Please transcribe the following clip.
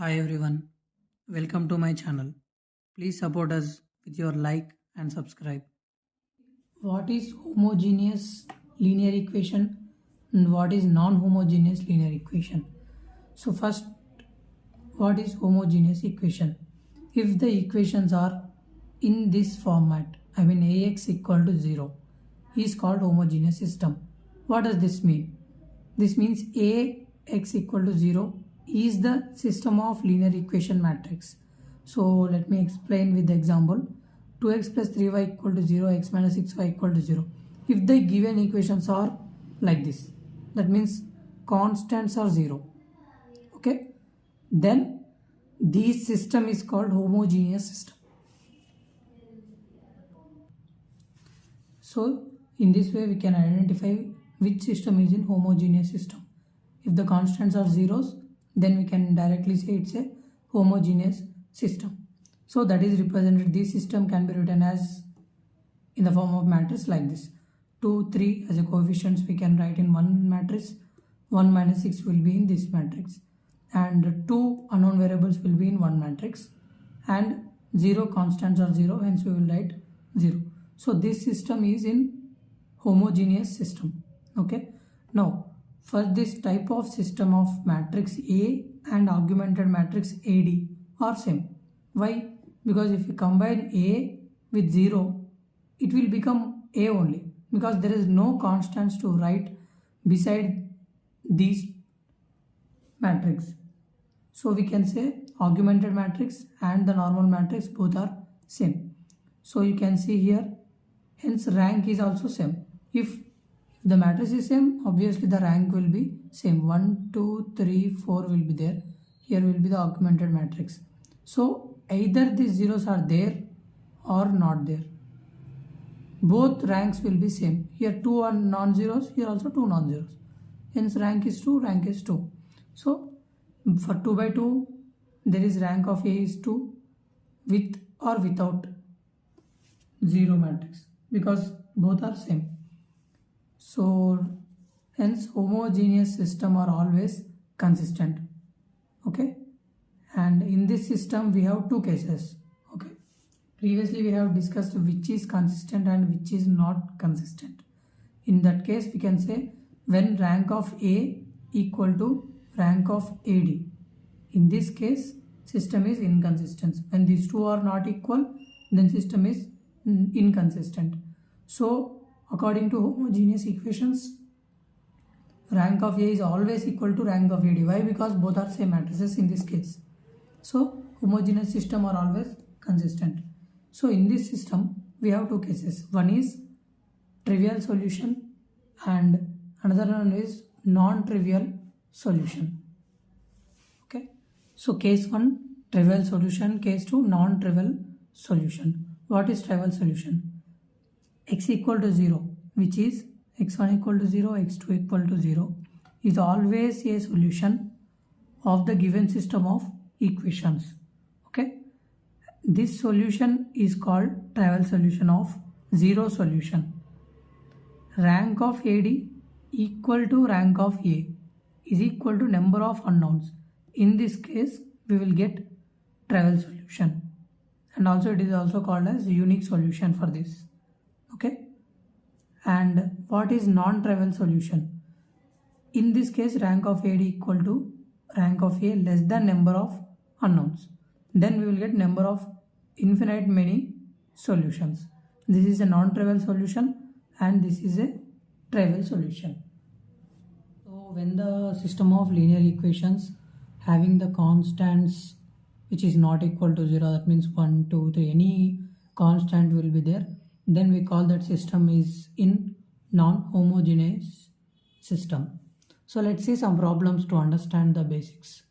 Hi everyone, welcome to my channel. Please support us with your like and subscribe. What is homogeneous linear equation and what is non-homogeneous linear equation? So first, what is homogeneous equation? If the equations are in this format, Ax equal to 0 is called homogeneous system. What does this mean? This means Ax equal to 0 is the system of linear equation matrix. So let me explain with the example. 2x plus 3y equal to 0, x minus 6y equal to 0. If the given equations are like this, that means constants are 0. Okay, then this system is called homogeneous system. So in this way we can identify which system is in homogeneous system. If the constants are zeros, then we can directly say it's a homogeneous system. So that is represented, this system can be written as in the form of matrix like this. 2, 3 as a coefficients we can write in one matrix, 1 minus 6 will be in this matrix, and 2 unknown variables will be in one matrix, and 0 constants are 0, hence we will write 0. So this system is in homogeneous system. Okay, now for this type of system of matrix A and augmented matrix AD are same. Why? Because if you combine A with 0, it will become A only, because there is no constants to write beside these matrix. So we can say augmented matrix and the normal matrix both are same. So you can see here, hence rank is also same. If the matrix is same, obviously the rank will be same. 1, 2, 3, 4 will be there. Here will be the augmented matrix. So either these zeros are there or not there. Both ranks will be same. Here 2 are non-zeros, here also 2 non-zeros. Hence rank is 2, rank is 2. So for 2 by 2, there is rank of A is 2 with or without 0 matrix, because both are same. So hence homogeneous system are always consistent. Okay, and in this system we have two cases. Okay, previously we have discussed which is consistent and which is not consistent. In that case we can say when rank of A equal to rank of AD. In this case system is inconsistent. When these two are not equal, then system is inconsistent. So according to homogeneous equations, rank of A is always equal to rank of AD. Why? Because both are same matrices in this case. So homogeneous system are always consistent. So in this system we have two cases. One is trivial solution and another one is non-trivial solution. Okay, so case 1 trivial solution, case 2 non-trivial solution. What is trivial solution? X equal to 0, which is x1 equal to 0, x2 equal to 0, is always a solution of the given system of equations. Okay, this solution is called trivial solution of zero solution. Rank of AD equal to rank of A is equal to number of unknowns. In this case we will get trivial solution, and also it is also called as unique solution for this. Okay, and what is non-trivial solution? In this case rank of AD equal to rank of A less than number of unknowns. Then we will get number of infinite many solutions. This is a non-trivial solution and this is a trivial solution. So when the system of linear equations having the constants which is not equal to 0, that means 1, 2, 3, any constant will be there, then we call that system is in non-homogeneous system. So let's see some problems to understand the basics.